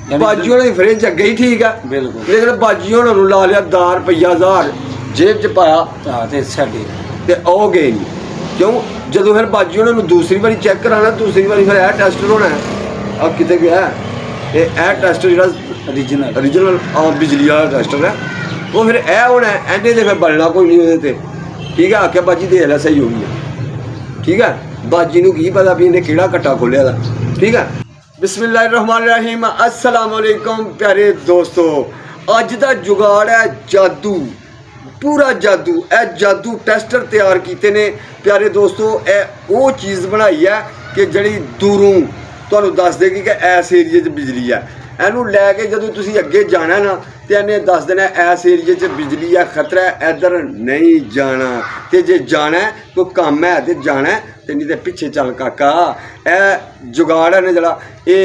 बाजी होने की फ्रिज अगे ही ठीक है बिल्कुल लेकिन बाजी होने ला लिया 10 रुपया 1000 जेब च पाया ते साडे ते ओ गए नहीं क्यों जो फिर बाजी होने दूसरी बारी चेक कराना दूसरी बारी फिर यह टेस्ट होना है अब कितने गया यह टेस्ट जो ओरिजिनल बिजली वाला टेस्टर है वो फिर यह होना है एंडे फिर बनना कोई नहीं वो ठीक है आख्या बाजी दे लै सही होगी ठीक है बाजी नूं की पता भी इन्हें किहड़ा कट्टा खोलिया ठीक है बिस्मिल्लाहिर्रहमानिर्रहीम अस्सलाम वालेकुम प्यारे दोस्तों अज दा जुगाड़ है जादू पूरा जादू ए जादू टेस्टर तैयार किए ने प्यारे दोस्तों ए वो चीज़ बनाई है कि जड़ी दूरों तुहानूं दस देगी कि इस एरिए च बिजली है इनू लैके जदों तुसीं अगे जाना ना तो इन्हें दस देना इस एरिए च बिजली है खतरा है इधर नहीं जाना तो जे जाना है कोई काम है तो जाना है तो नहीं तो पिछे चल काका ए जुगाड़ है ना जरा ये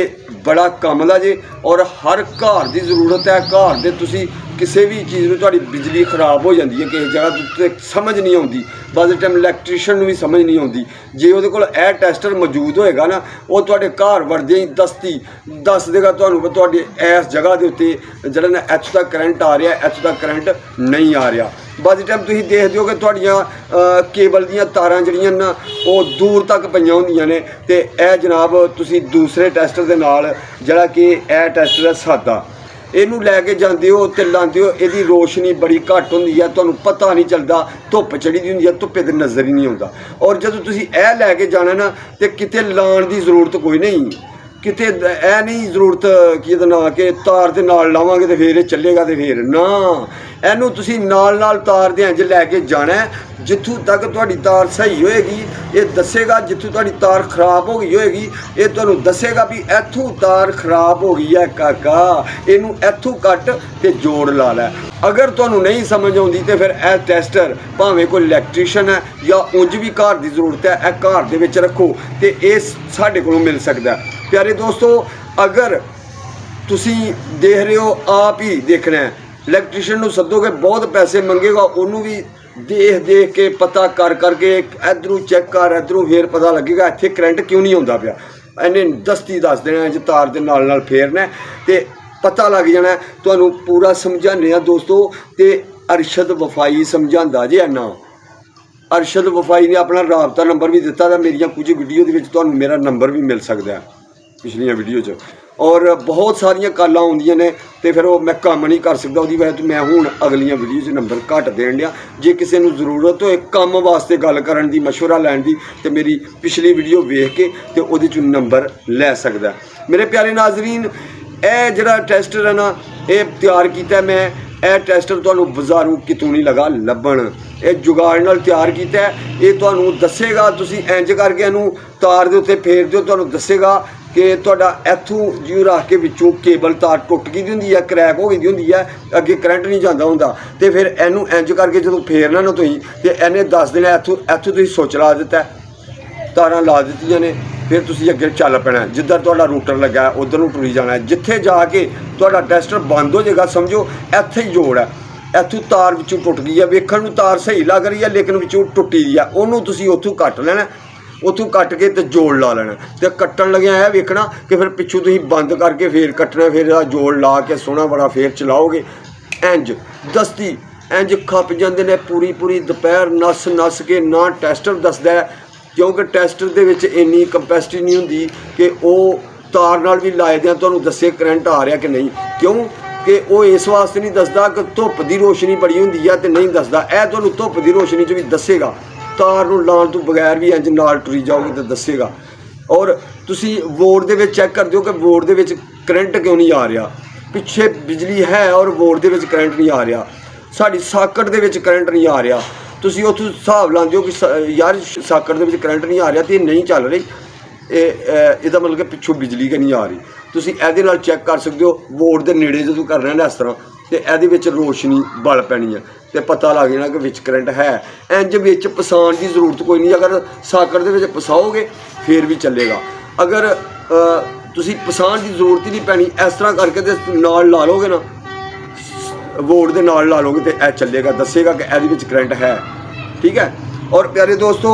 बड़ा कम दा जे और हर घर की जरूरत है घर दे तुसी किसी भी चीज़ में तुहाडी बिजली खराब हो जाती है किसी जगह तो समझ नहीं आती बस टाइम इलैक्ट्रीशियन भी समझ नहीं आती जे वो कोल ए टेस्टर मौजूद होएगा ना वो तुहाडे घर वड़दे ही दस देगा तुहानूं तुहाडी इस जगह के उत्ते जिहड़ा ना इत्थों तक करंट आ रहा इत्थों तक करंट नहीं आ रहा बस टाइम तुसीं देखदे हो कि तुहाडियां केबल दीयां तारां जिहड़ियां ना वो दूर तक पईयां हुंदियां ने ते ए जनाब तुसीं दूसरे टेस्टर दे नाल जिहड़ा कि ए टेस्टर है सादा इनू लैके जाते हो तो लाते हो यदी रोशनी बड़ी घट होंगी है तो पता नहीं चलता धुप चढ़ी दी होंगी है धुप्पे तो नज़र ही नहीं आता और जब तुम यह लैके जाना ना तो कितने लाने की जरूरत कोई नहीं किते ए नहीं जरूरत कि ना कि तार के नाल लावांगे तो फिर चलेगा तो फिर ना इनू तुसी नाल तार दे इंज लैके जाना है जिथों तक तुहाडी तार सही होएगी ये दसेगा जिथों तुहाडी तार खराब हो गई होएगी ये तुहानूं दसेगा भी इत्थों तार खराब हो गई है काका इनू इत्थों कट ते जोड़ ला लै अगर तुहानूं नहीं समझ आउंदी तो फिर ए टेस्टर भावें कोई इलैक्ट्रीशियन है या उंज भी घर की जरूरत है ए घर दे विच रखो तो ये साडे कोलों मिल सकदा है प्यारे दोस्तों अगर तुसी देख रहे हो आप ही देखना है इलैक्ट्रीशियन नूं सदोगे बहुत पैसे मंगेगा उन्होंने भी देख के पता कर करके इधरों चेक कर इधरों फिर पता लगेगा इत्थे करंट क्यों नहीं आता पाया इन्हें दस्ती दस देना है तार के नाल फेरना तो पता लग जाना तुहानूं पूरा समझाने दोस्तों तो अरशद वफाई समझांदा जे ना अरशद वफाई ने अपना राबता नंबर भी दिता मेरिया कुछ वीडियो के तुहानूं मेरा नंबर भी मिल सकता है पिछलियां वीडियो च और बहुत सारिया कॉलां आउंदियां ने तो फिर वो मैं काम नहीं कर सकता उसकी वजह तो मैं हुण अगलियां वीडियो च नंबर घट देन लिया जे किसी नूं जरूरत होए काम वास्ते गल करन दी मशवरा लैण दी तो मेरी पिछली वीडियो वेख के तो उहदे च नंबर लै सकदा मेरे प्यारे नाजरीन ए जिहड़ा टेस्टर है ना ये तैयार किया मैं ए टेस्टर तुहानूं बाजारों कितों नहीं लगा लभण ये जुगाड़ नाल तैयार किया ये तुहानूं दसेगा तुसीं इंज करके इहनूं तार दे उत्ते फेर दिओ तुहानूं दसेगा कि तुहाडा इत्थों जिਉਂ रख के विचों केबल तार टुट गई दी हुंदी है क्रैक हो गई हुंदी है अगे करंट नहीं जाता हुंदा तो फिर इहनूं इंज करके जो फेरना ना तुसीं ते इहने दस देना इत्थों तुसीं सुच ला दिता तारां ला दित्तियां ने फिर तुसीं अगे चल पैना जिधर तुहाडा रूटर लगा है उधर नूं टुरी जाना है जिथे जाके तुहाडा टेस्टर बंद हो जाएगा समझो इत्थे ही जोड़ है इत्थों तार विचों टुट गई है वेखण नूं तार सही लग रही है लेकिन विचों टुटी दी है उहनूं तुसीं उत्थों कट लेना उतों कट के तो जोड़ ला लेना तो कट्टन लगे है वेखना कि फिर पिछू तुम बंद करके फिर कट्टना फिर जोड़ ला के सोहना बड़ा फिर चलाओगे इंज दस्ती इंज खप जाते हैं पूरी पूरी दोपहर नस नस के ना टेस्टर दसदा है क्योंकि टेस्टर दे विच इन्नी कैपेसिटी नहीं होंदी कि वो तार नाल भी लाए दें तुहानूं दसे करंट आ रहा कि नहीं क्यों कि वो इस वास्ते नहीं दसदा कि धुप की रोशनी बड़ी होंदी है तो नहीं दसदा ए तुहानूं धुप की रोशनी च भी दसेगा तार नूं लाउण तो बगैर भी इंज नाल टुरी जाओगे तो दसेगा और तुसी बोर्ड दे विच चैक कर दिओ कि बोर्ड दे विच करंट क्यों नहीं आ रहा पिछे बिजली है और बोर्ड दे विच करंट नहीं आ रहा साडी साकट दे विच करंट नहीं आ रहा तुसी उत्थों हिसाब लांदे हो कि यार साकट दे विच करंट नहीं आ रहा तो ये नहीं चल रही ਇਹਦਾ मतलब कि पिछों बिजली के नहीं आ रही तुसी ਇਹਦੇ ਨਾਲ चैक कर सकते हो बोर्ड के नेड़े जो करना है इस तरह तो ਇਹਦੇ ਵਿੱਚ रोशनी बल पैनी है तो पता लग जाना कि विच करंट है इंज विच पसाण की जरूरत कोई नहीं अगर साकट दे विच पसाओगे फिर भी चलेगा अगर तुसी पसाण की जरूरत ही नहीं पैनी इस तरह करके तो नाल ला लोगे ना बोर्ड के नाल ला लोगे तो यह चलेगा दसेगा कि ਇਹਦੇ ਵਿੱਚ करंट है ठीक है और प्यारे दोस्तों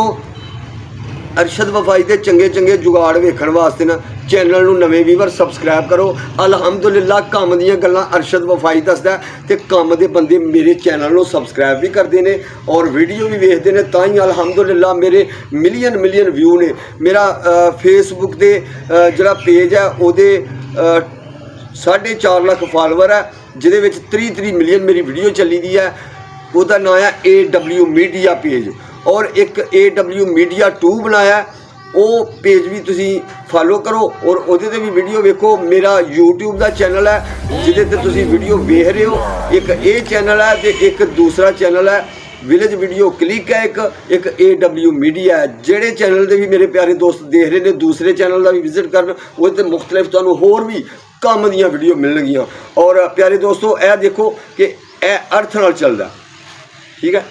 अरशद वफाई के चंगे चंगे जुगाड़ वेखण वास्ते ना ਚੈਨਲ ਨੂੰ ਨਵੇਂ ਵੀਵਰ ਸਬਸਕ੍ਰਾਈਬ ਕਰੋ। ਅਲਹਮਦੁਲਿਲਾ ਕੰਮ ਦੀਆਂ ਗੱਲਾਂ ਅਰਸ਼ਦ ਵਫਾਈ ਦੱਸਦਾ ਤੇ ਕੰਮ ਦੇ ਬੰਦੇ ਮੇਰੇ ਚੈਨਲ ਨੂੰ ਸਬਸਕ੍ਰਾਈਬ ਵੀ ਕਰਦੇ ਨੇ ਔਰ ਵੀਡੀਓ ਵੀ ਵੇਖਦੇ ਨੇ, ਤਾਂ ਹੀ ਅਲਹਮਦੁਲਿਲਾ ਮੇਰੇ ਮਿਲੀਅਨ ਵਿਊ ਨੇ। ਮੇਰਾ ਫੇਸਬੁੱਕ ਤੇ ਜਿਹੜਾ ਪੇਜ ਹੈ ਉਹਦੇ 4.5 ਲੱਖ ਫਾਲੋਵਰ ਹੈ, ਜਿਹਦੇ ਵਿੱਚ 3 ਮਿਲੀਅਨ ਮੇਰੀ ਵੀਡੀਓ ਚੱਲੀ ਦੀ ਹੈ। ਉਹਦਾ ਨਾਮ ਹੈ AW ਮੀਡੀਆ ਪੇਜ, ਔਰ ਇੱਕ AW ਮੀਡੀਆ 2 ਬਣਾਇਆ, ਉਹ ਪੇਜ ਵੀ ਤੁਸੀਂ ਫਾਲੋ ਕਰੋ ਔਰ ਉਹਦੇ ਤੇ ਵੀ ਵੀਡੀਓ ਵੇਖੋ। ਮੇਰਾ YouTube ਦਾ ਚੈਨਲ ਹੈ ਜਿਹਦੇ ਤੇ ਤੁਸੀਂ ਵੀਡੀਓ ਵੇਖ ਰਹੇ ਹੋ। ਇੱਕ ਇਹ ਚੈਨਲ ਹੈ ਤੇ ਇੱਕ ਦੂਸਰਾ ਚੈਨਲ ਹੈ ਵਿਲੇਜ ਵੀਡੀਓ ਕਲਿੱਕ ਹੈ, ਇੱਕ AW ਮੀਡੀਆ ਹੈ। ਜਿਹੜੇ ਚੈਨਲ ਦੇ ਵੀ ਮੇਰੇ ਪਿਆਰੇ ਦੋਸਤ ਦੇਖ ਰਹੇ ਨੇ, ਦੂਸਰੇ ਚੈਨਲ ਦਾ ਵੀ ਵਿਜ਼ਿਟ ਕਰਨ, ਉਹਦੇ ਤੇ ਮੁਖਤਲਿਫ ਤੁਹਾਨੂੰ ਹੋਰ ਵੀ ਕੰਮ ਦੀਆਂ ਵੀਡੀਓ ਮਿਲਣਗੀਆਂ। ਔਰ ਪਿਆਰੇ ਦੋਸਤੋ ਇਹ ਦੇਖੋ ਕਿ ਇਹ ਅਰਥ ਨਾਲ ਚੱਲਦਾ, ਠੀਕ ਹੈ।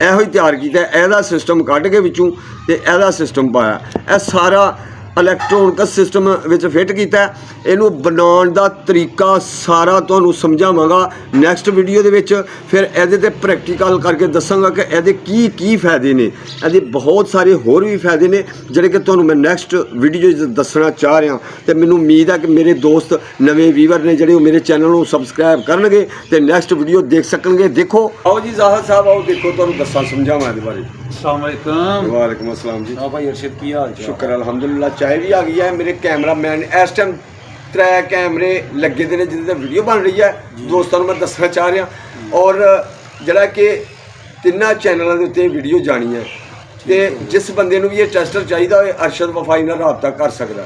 ਇਹੋ ਹੀ ਤਿਆਰ ਕੀਤਾ, ਇਹਦਾ ਸਿਸਟਮ ਕੱਢ ਕੇ ਵਿੱਚੋਂ ਤੇ ਇਹਦਾ ਸਿਸਟਮ ਪਾਇਆ। ਇਹ ਸਾਰਾ ਇਲੈਕਟ੍ਰੋਨਿਕ ਸਿਸਟਮ ਵਿੱਚ ਫਿੱਟ ਕੀਤਾ। ਇਹਨੂੰ ਬਣਾਉਣ ਦਾ ਤਰੀਕਾ ਸਾਰਾ ਤੁਹਾਨੂੰ ਸਮਝਾਵਾਂਗਾ ਨੈਕਸਟ ਵੀਡੀਓ ਦੇ ਵਿੱਚ। ਫਿਰ ਇਹਦੇ ਤੇ ਪ੍ਰੈਕਟੀਕਲ ਕਰਕੇ ਦੱਸਾਂਗਾ ਕਿ ਇਹਦੇ ਕੀ ਫਾਇਦੇ ਨੇ। ਇਹਦੇ ਬਹੁਤ ਸਾਰੇ ਹੋਰ ਵੀ ਫਾਇਦੇ ਨੇ ਜਿਹੜੇ ਕਿ ਤੁਹਾਨੂੰ ਮੈਂ ਨੈਕਸਟ ਵੀਡੀਓ 'ਚ ਦੱਸਣਾ ਚਾਹ ਰਿਹਾ। ਤੇ ਮੈਨੂੰ ਉਮੀਦ ਹੈ ਕਿ ਮੇਰੇ ਦੋਸਤ ਨਵੇਂ ਵੀਵਰ ਨੇ ਜਿਹੜੇ ਉਹ ਮੇਰੇ ਚੈਨਲ ਨੂੰ ਸਬਸਕ੍ਰਾਈਬ ਕਰਨਗੇ ਤੇ ਨੈਕਸਟ ਵੀਡੀਓ ਦੇਖ ਸਕਣਗੇ। ਦੇਖੋ ਆਓ ਜੀ ਜ਼ਾਹਦ ਸਾਹਿਬ, ਆਓ ਦੇਖੋ, ਤੁਹਾਨੂੰ ਦੱਸਾਂ ਸਮਝਾਵਾਂ ਇਹਦੇ ਬਾਰੇ। अस्सलाम वालेकुम। वालेकुम अस्सलाम जी। हाँ भाई अरशद की हाल चाल? शुक्र अलहमदुलिल्लाह। चाय भी आ गई है। मेरे कैमरामैन इस टाइम 3 कैमरे लगे दे ने जिहदे वीडियो बन रही है, दोस्तों मैं दसना चाह रहा। और जिहड़ा कि 3 चैनलों के उत्ते वीडियो जानी है तो जिस बंदे नूं भी ये टेस्टर चाहिए होए अरशद वफाई नाल राबता कर सकदा,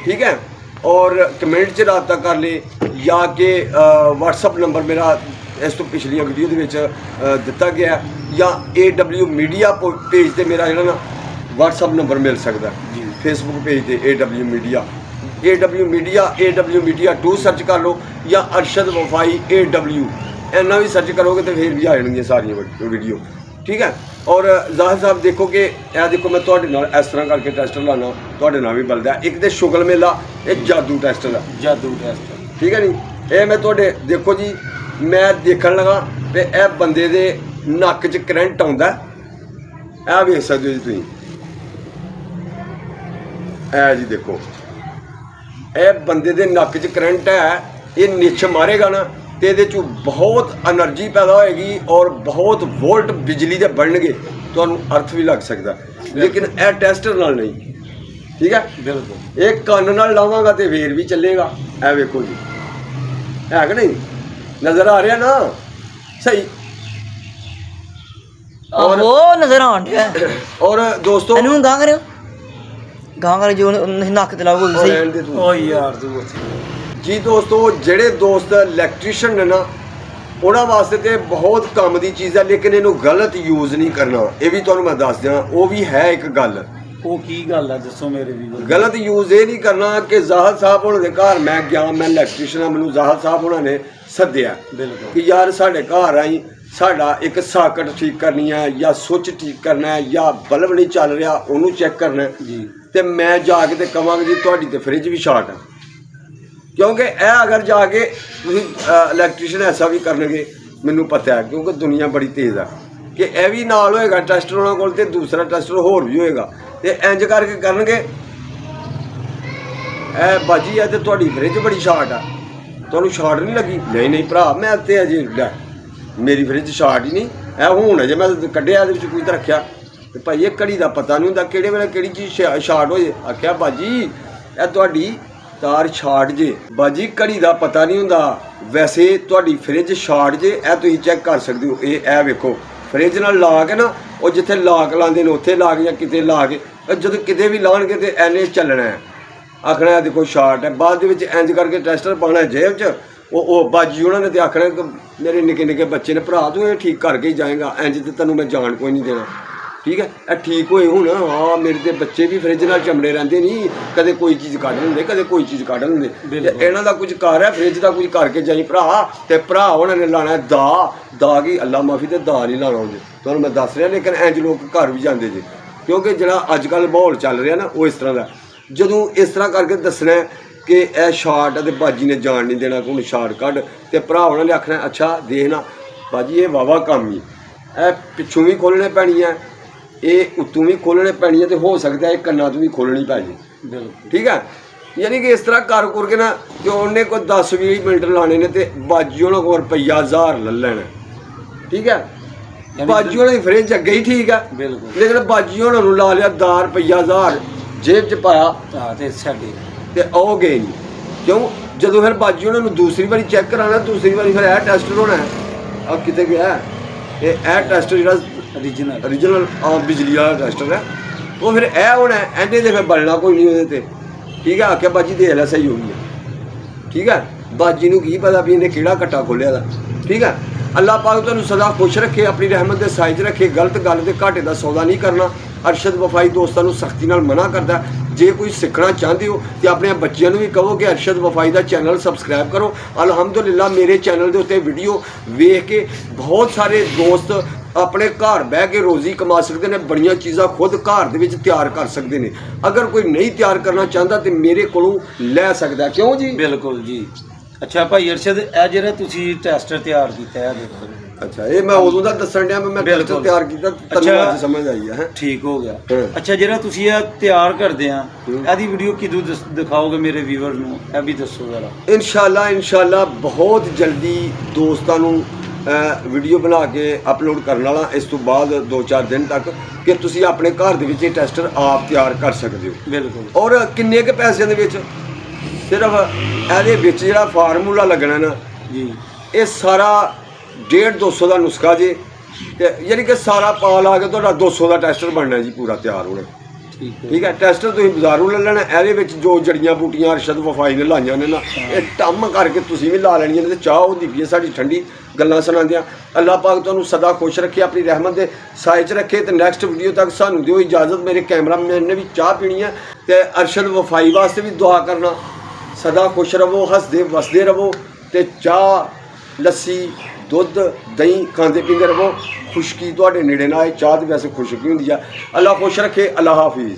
ठीक है। और कमेंट च राबता कर ले या कि WhatsApp नंबर मेरा इस तो पिछलियां वीडियो दे विच दिता गया, या AW मीडिया पेज ते मेरा जिहड़ा ना WhatsApp नंबर मिल सकदा। फेसबुक पेज ते AW मीडिया 2 सर्च कर लो, या अरशद वफाई AW इन्ना भी सर्च करोगे तो फिर भी आ जाएंगी सारियां वीडियो, ठीक है। और ज़ाहिर साहब देखो कि यह देखो मैं तुहाडे नाल इस तरह करके टेस्टर लाना, तुहाडे नाल भी बलदा। एक तो शुगल मेला, एक जादू टेस्टर है, जादू टेस्ट, ठीक है नी। ये मैं तुहाडे देखो जी, मैं देखन लगा तो यह बंदे दे नक्क च करंट आउंदा, यह वेख सकदे हो जी तुसीं। ऐ जी देखो, यह बंदे दे नक्क च करंट है, ये निच्छ मारेगा ना तो ये बहुत एनर्जी पैदा होएगी और बहुत वोल्ट बिजली के बनणगे, तुहानूं अर्थ भी लग सकता। लेकिन यह टेस्टर नाल नहीं, ठीक है। बिल्कुल ये कन्न नाल लावांगा तो फिर भी चलेगा। ऐ वेखो जी, है कि नहीं, नजर आ रहा ना सही। और वो नजर आन रहा है। और दोस्तों ਇਹਨੂੰ ਗਾਂ ਕਰਿਓ, ਗਾਂ ਕਰ ਜੋ ਨੱਕ ਤੇ ਲਾਓ और ਸਹੀ। रहन दे तू। ओ यार तू जी दोस्तों, ਜਿਹੜੇ ਦੋਸਤ ਇਲੈਕਟ੍ਰੀਸ਼ੀਅਨ ਨੇ ਨਾ ਉਹਨਾਂ ਵਾਸਤੇ ਤੇ ਬਹੁਤ ਕੰਮ ਦੀ ਚੀਜ਼ ਹੈ, ਲੇਕਿਨ ਇਹਨੂੰ ਗਲਤ ਯੂਜ਼ ਨਹੀਂ ਕਰਨਾ। ਇਹ ਵੀ ਤੁਹਾਨੂੰ ਮੈਂ ਦੱਸ ਦਿਆਂ, ਉਹ ਵੀ ਹੈ ਇੱਕ ਗੱਲ। ਉਹ ਕੀ ਗੱਲ ਆ ਦੱਸੋ ਮੇਰੇ ਵੀਰ। ਗਲਤ ਯੂਜ਼ ਇਹ ਨਹੀਂ ਕਰਨਾ ਕਿ ਜ਼ਾਹਦ ਸਾਹਿਬ ਹੋਣਾ ਦੇ ਘਰ ਮੈਂ ਗਿਆ, ਮੈਂ ਇਲੈਕਟ੍ਰੀਸ਼ੀਅਨ ਆ, ਮੈਨੂੰ ਜ਼ਾਹਦ ਸਾਹਿਬ ਹੋਣਾ ਨੇ ਸੱਦਿਆ ਬਿਲਕੁਲ ਕਿ ਯਾਰ ਸਾਡੇ ਘਰ ਆਈ, ਸਾਡਾ ਇੱਕ ਸਾਕਟ ਠੀਕ ਕਰਨੀ ਹੈ ਜਾਂ ਸੁੱਚ ਠੀਕ ਕਰਨਾ ਹੈ ਜਾਂ ਬਲਬ ਨਹੀਂ ਚੱਲ ਰਿਹਾ ਉਹਨੂੰ ਚੈੱਕ ਕਰਨਾ ਹੈ ਜੀ। ਤੇ ਮੈਂ ਜਾ ਕੇ ਤੇ ਕਵਾਂਗਾ ਜੀ ਤੁਹਾਡੀ ਤੇ ਫ੍ਰਿਜ ਵੀ ਸ਼ਾਰਟ ਹੈ, ਕਿਉਂਕਿ ਇਹ ਅਗਰ ਜਾ ਕੇ ਤੁਸੀਂ ਇਲੈਕਟ੍ਰੀਸ਼ੀਅਨ ਐਸਾ ਵੀ ਕਰਨਗੇ, ਮੈਨੂੰ ਪਤਾ ਹੈ ਕਿਉਂਕਿ ਦੁਨੀਆ ਬੜੀ ਤੇਜ਼ ਹੈ, ਕਿ ਇਹ ਵੀ ਨਾਲ ਹੋਏਗਾ ਟੈਸਟਰ ਉਹਨਾਂ ਕੋਲ ਤੇ ਦੂਸਰਾ ਟੈਸਟਰ ਹੋਰ ਵੀ ਹੋਏਗਾ ਤੇ ਇੰਜ ਕਰਕੇ ਕਰਨਗੇ। ਇਹ ਬਾਜੀ ਹੈ ਤੇ ਤੁਹਾਡੀ ਫ੍ਰਿਜ ਬੜੀ ਸ਼ਾਰਟ ਆ, ਤੁਹਾਨੂੰ ਸ਼ਾਰਟ ਨਹੀਂ ਲੱਗੀ? ਨਹੀਂ ਭਰਾ, ਮੈਂ ਤੇ ਅਜੇ ਮੇਰੀ ਫ੍ਰਿਜ ਸ਼ਾਰਟ ਹੀ ਨਹੀਂ, ਇਹ ਹੁਣ ਅਜੇ ਮੈਂ ਕੱਢਿਆ ਇਹਦੇ ਵਿੱਚ ਕੋਈ ਤਾਂ ਰੱਖਿਆ ਤੇ ਭਾਈ ਇਹ ਘੜੀ ਦਾ ਪਤਾ ਨਹੀਂ ਹੁੰਦਾ ਕਿਹੜੇ ਵੇਲੇ ਕਿਹੜੀ ਚੀਜ਼ ਸ਼ਾਰਟ ਹੋ ਜੇ। ਆਖਿਆ ਬਾਜੀ ਇਹ ਤੁਹਾਡੀ ਤਾਰ ਸ਼ਾਰਟ ਜੇ। ਬਾਜੀ ਘੜੀ ਦਾ ਪਤਾ ਨਹੀਂ ਹੁੰਦਾ, ਵੈਸੇ ਤੁਹਾਡੀ ਫ੍ਰਿਜ ਸ਼ਾਰਟ ਜੇ, ਇਹ ਤੁਸੀਂ ਚੈੱਕ ਕਰ ਸਕਦੇ ਹੋ। ਇਹ ਵੇਖੋ ਫ੍ਰਿਜ ਨਾਲ ਲਾ ਕੇ ਨਾ, ਉਹ ਜਿੱਥੇ ਲਾਕ ਲਾਉਂਦੇ ਨੇ ਉੱਥੇ ਲਾ ਕੇ ਜਾਂ ਕਿਤੇ ਲਾ ਕੇ, ਜਦੋਂ ਕਿਤੇ ਵੀ ਲਾਉਣਗੇ ਤੇ ਐਨੇ ਚੱਲਣਾ ਹੈ, ਆਖਣਾ ਦੇਖੋ ਸ਼ਾਰਟ ਹੈ। ਬਾਅਦ ਦੇ ਵਿੱਚ ਇੰਜ ਕਰਕੇ ਟੈਸਟਰ ਪਾਉਣਾ ਜੇਬ 'ਚ। ਉਹ ਬਾਜੀ ਉਹਨਾਂ ਨੇ ਤੇ ਆਖਣਾ ਕਿ ਮੇਰੇ ਨਿੱਕੇ ਬੱਚੇ ਨੇ, ਭਰਾ ਤੂੰ ਇਹ ਠੀਕ ਕਰਕੇ ਹੀ ਜਾਏਗਾ, ਇੰਜ ਤੇ ਤੈਨੂੰ ਮੈਂ ਜਾਣ ਕੋਈ ਨਹੀਂ ਦੇਣਾ, ਠੀਕ ਹੈ। ਇਹ ਠੀਕ ਹੋਏ ਹੁਣ, ਹਾਂ ਮੇਰੇ ਤੇ ਬੱਚੇ ਵੀ ਫ੍ਰਿਜ ਨਾਲ ਚਮੜੇ ਰਹਿੰਦੇ ਨਹੀਂ, ਕਦੇ ਕੋਈ ਚੀਜ਼ ਕੱਢ ਲੈਂਦੇ, ਕਦੇ ਕੋਈ ਚੀਜ਼ ਕੱਢ ਲੈਂਦੇ। ਇਹਨਾਂ ਦਾ ਕੁਝ ਕਰ ਹੈ, ਫ੍ਰਿਜ ਦਾ ਕੁਝ ਕਰਕੇ ਜਾਈ ਭਰਾ। ਤੇ ਭਰਾ ਉਹਨਾਂ ਨੇ ਲਾਣਾ ਦਾ ਕੀ ਅੱਲਾ ਮਾਫੀ ਤੇ ਦਾ ਨਹੀਂ ਲਾਉਣਾ ਉਹਦੇ, ਤੁਹਾਨੂੰ ਮੈਂ ਦੱਸ ਰਿਹਾ। ਲੇਕਿਨ ਇੰਜ ਲੋਕ ਘਰ ਵੀ ਜਾਂਦੇ ਜੇ, ਕਿਉਂਕਿ ਜਿਹੜਾ ਅੱਜ ਕੱਲ੍ਹ ਮਾਹੌਲ ਚੱਲ ਰਿਹਾ ਨਾ ਉਹ ਇਸ ਤਰ੍ਹਾਂ ਦਾ। ਜਦੋਂ ਇਸ ਤਰ੍ਹਾਂ ਕਰਕੇ ਦੱਸਣਾ ਕਿ ਇਹ ਸ਼ਾਰਟ ਅਤੇ ਬਾਜੀ ਨੇ ਜਾਣ ਨਹੀਂ ਦੇਣਾ, ਕੋਈ ਸ਼ਾਰਟ ਕੱਢ, ਤੇ ਭਰਾ ਉਹਨਾਂ ਨੇ ਆਖਣਾ ਅੱਛਾ ਦੇਖਣਾ ਬਾਜੀ ਇਹ ਵਾਵਾ ਕੰਮ ਹੀ, ਇਹ ਪਿੱਛੋਂ ਵੀ ਖੋਲ੍ਹਣੇ ਪੈਣੀ ਹੈ, ਇਹ ਉੱਤੋਂ ਵੀ ਖੋਲ੍ਹਣੇ ਪੈਣੀ ਹੈ, ਤੇ ਹੋ ਸਕਦਾ ਇਹ ਕੰਨਾਂ ਤੋਂ ਵੀ ਖੋਲ੍ਹਣੀ ਪੈ ਜੇ, ਬਿਲਕੁਲ ਠੀਕ ਹੈ। ਯਾਨੀ ਕਿ ਇਸ ਤਰ੍ਹਾਂ ਕਰ ਕੇ ਨਾ ਤੇ ਉਹਨੇ ਕੋਈ 10-20 ਮਿੰਟ ਲਾਣੇ ਨੇ ਤੇ ਬਾਜੀ ਉਹਨਾਂ ਕੋਲ ਰੁਪਈਆ 1000 ਲੈ ਲੈਣਾ, ਠੀਕ ਹੈ। ਯਾਨੀ ਬਾਜੀ ਉਹਨਾਂ ਦੀ ਫਰਿੱਜ ਅੱਗੇ ਹੀ ਠੀਕ ਹੈ, ਬਿਲਕੁਲ। ਲੇਕਿਨ ਬਾਜੀ ਉਹਨਾਂ ਨੂੰ ਲਾ ਲਿਆ 10 ਰੁਪਈਆ 1000 ਜੇਬ 'ਚ ਪਾਇਆ ਹਾਂ ਤੇ ਸਾਡੇ ਤੇ ਉਹ ਗਏ ਨਹੀਂ। ਕਿਉਂ? ਜਦੋਂ ਫਿਰ ਬਾਜੀ ਉਹਨਾਂ ਨੂੰ ਦੂਸਰੀ ਵਾਰੀ ਚੈੱਕ ਕਰਾਉਣਾ, ਦੂਸਰੀ ਵਾਰੀ ਫਿਰ ਇਹ ਟੈਸਟ ਹੋਣਾ ਹੈ, ਆ ਕਿਤੇ ਗਿਆ ਇਹ ਟੈਸਟ ਜਿਹੜਾ ਓਰੀਜਨਲ ਬਿਜਲੀ ਵਾਲਾ ਟੈਸਟਰ ਹੈ, ਉਹ ਫਿਰ ਇਹ ਹੋਣਾ ਇਹਨੇ ਤੇ ਫਿਰ ਬਲਣਾ ਕੋਈ ਨਹੀਂ ਉਹਦੇ ਤੇ, ਠੀਕ ਹੈ। ਆਖਿਆ ਬਾਜੀ ਦੇਖ ਲੈ ਸਹੀ ਹੋ ਗਈ ਹੈ, ਠੀਕ ਹੈ। ਬਾਜੀ ਨੂੰ ਕੀ ਪਤਾ ਵੀ ਇਹਨੇ ਕਿਹੜਾ ਕੱਟਾ ਖੋਲਿਆ ਦਾ, ਠੀਕ ਹੈ। ਅੱਲਾਹ ਪਾਕ ਤੁਹਾਨੂੰ ਸਦਾ ਖੁਸ਼ ਰੱਖੇ, ਆਪਣੀ ਰਹਿਮਤ ਦੇ ਸਾਈਜ਼ ਰੱਖੇ। ਗਲਤ ਗੱਲ ਤੇ ਘਾਟੇ ਦਾ ਸੌਦਾ ਨਹੀਂ ਕਰਨਾ। ਅਰਸ਼ਦ ਵਫਾਈ ਦੋਸਤਾਂ ਨੂੰ ਸਖਤੀ ਨਾਲ ਮਨਾ ਕਰਦਾ। ਜੇ ਕੋਈ ਸਿੱਖਣਾ ਚਾਹੁੰਦੇ ਹੋ ਤੇ ਆਪਣੇ ਬੱਚਿਆਂ ਨੂੰ ਵੀ ਕਹੋ ਕਿ ਅਰਸ਼ਦ ਵਫਾਈ ਦਾ ਚੈਨਲ ਸਬਸਕ੍ਰਾਈਬ ਕਰੋ। ਅਲਹਮਦੁਲਿਲਾ ਮੇਰੇ ਚੈਨਲ ਦੇ ਉੱਤੇ ਵੀਡੀਓ ਵੇਖ ਕੇ ਬਹੁਤ ਸਾਰੇ ਦੋਸਤ ਆਪਣੇ ਘਰ ਬਹਿ ਕੇ ਰੋਜ਼ੀ ਕਮਾ ਸਕਦੇ ਨੇ, ਬੜੀਆਂ ਚੀਜ਼ਾਂ ਖੁਦ ਘਰ ਦੇ ਵਿੱਚ ਤਿਆਰ ਕਰ ਸਕਦੇ ਨੇ। ਅਗਰ ਕੋਈ ਨਹੀਂ ਤਿਆਰ ਕਰਨਾ ਚਾਹੁੰਦਾ ਤੇ ਮੇਰੇ ਕੋਲੋਂ ਲੈ ਸਕਦਾ। ਕਿਉਂ ਜੀ? ਬਿਲਕੁਲ ਜੀ। ਅੱਛਾ ਭਾਈ ਅਰਸ਼ਦ, ਇਹ ਜਿਹੜਾ ਤੁਸੀਂ ਟੈਸਟਰ ਤਿਆਰ ਕੀਤਾ ਹੈ ਦੇਖੋ। ਅੱਛਾ, ਇਹ ਮੈਂ ਉਦੋਂ ਦਾ ਦੱਸਣ ਡਿਆ, ਮੈਂ ਟੈਸਟ ਬਿਲਕੁਲ। ਤਿਆਰ ਕੀਤਾ, ਤੁਹਾਨੂੰ ਅੱਜ ਸਮਝ ਆਈ ਹੈ। ਠੀਕ ਹੋ ਗਿਆ। ਹਾਂ। ਅੱਛਾ, ਜਿਹੜਾ ਤੁਸੀਂ ਇਹ ਤਿਆਰ ਕਰਦੇ ਆ, ਇਹਦੀ ਵੀਡੀਓ ਕਿਦੋਂ ਦਿਖਾਓਗੇ ਮੇਰੇ ਵੀਵਰ ਨੂੰ, ਇਹ ਵੀ ਦੱਸੋ ਜ਼ਰਾ। ਇਨਸ਼ਾਅੱਲਾ ਬਹੁਤ ਜਲਦੀ ਦੋਸਤਾਂ ਨੂੰ ਵੀਡੀਓ ਬਣਾ ਕੇ ਅਪਲੋਡ ਕਰਨ ਵਾਲਾ, ਇਸ ਤੋਂ ਬਾਅਦ 2-4 ਦਿਨ ਤੱਕ, ਕਿ ਤੁਸੀਂ ਆਪਣੇ ਘਰ ਦੇ ਵਿੱਚ ਇਹ ਟੈਸਟਰ ਆਪ ਤਿਆਰ ਕਰ ਸਕਦੇ ਹੋ। ਬਿਲਕੁਲ। ਔਰ ਕਿੰਨੇ ਕੁ ਪੈਸਿਆਂ ਦੇ ਵਿੱਚ? ਸਿਰਫ ਇਹਦੇ ਵਿੱਚ ਜਿਹੜਾ ਫਾਰਮੂਲਾ ਲੱਗਣਾ ਨਾ ਜੀ, ਇਹ ਸਾਰਾ 150-200 ਦਾ ਨੁਸਖਾ ਜੇ, ਤੇ ਯਾਨੀ ਕਿ ਸਾਰਾ ਪਾ ਲਾ ਕੇ ਤੁਹਾਡਾ 200 ਦਾ ਟੈਸਟਰ ਬਣਨਾ ਜੀ, ਪੂਰਾ ਤਿਆਰ ਹੋਣਾ, ਠੀਕ ਹੈ। ਟੈਸਟਰ ਤੁਸੀਂ ਬਾਜ਼ਾਰੋਂ ਲੈ ਲੈਣਾ। ਇਹਦੇ ਵਿੱਚ ਜੋ ਜੜੀਆਂ ਬੂਟੀਆਂ ਅਰਸ਼ਦ ਵਫਾਈ ਨੇ ਲਾਈਆਂ ਨੇ ਨਾ, ਇਹ ਟੰਮ ਕਰਕੇ ਤੁਸੀਂ ਵੀ ਲਾ ਲੈਣੀਆਂ ਨੇ, ਤੇ ਚਾਹ ਹੁੰਦੀ ਪਈ ਹੈ ਸਾਡੀ ਠੰਡੀ ਗੱਲਾਂ ਸੁਣਾਉਂਦਿਆਂ। ਅੱਲਾਹ ਪਾਕ ਤੁਹਾਨੂੰ ਸਦਾ ਖੁਸ਼ ਰੱਖੇ, ਆਪਣੀ ਰਹਿਮਤ ਦੇ ਸਾਏ 'ਚ ਰੱਖੇ। ਤੇ ਨੈਕਸਟ ਵੀਡੀਓ ਤੱਕ ਸਾਨੂੰ ਦਿਓ ਇਜਾਜ਼ਤ। ਮੇਰੇ ਕੈਮਰਾਮੈਨ ਨੇ ਵੀ ਚਾਹ ਪੀਣੀ ਹੈ, ਤੇ ਅਰਸ਼ਦ ਵਫਾਈ ਵਾਸਤੇ ਵੀ ਦੁਆ ਕਰਨਾ। ਸਦਾ ਖੁਸ਼ ਰਹੋ, ਹੱਸਦੇ ਵਸਦੇ ਰਹੋ, ਤੇ ਚਾਹ ਲੱਸੀ ਦੁੱਧ ਦਹੀਂ ਖਾਂਦੇ ਪੀਂਦੇ ਰਹੋ। ਖੁਸ਼ਕੀ ਤੁਹਾਡੇ ਨੇੜੇ ਨਾ ਆਏ। ਚਾਹ ਤੇ ਵੈਸੇ ਖੁਸ਼ਕੀ ਹੁੰਦੀ ਆ। ਅੱਲਾਹ ਖੁਸ਼ ਰੱਖੇ। ਅੱਲਾਹ ਹਾਫਿਜ਼।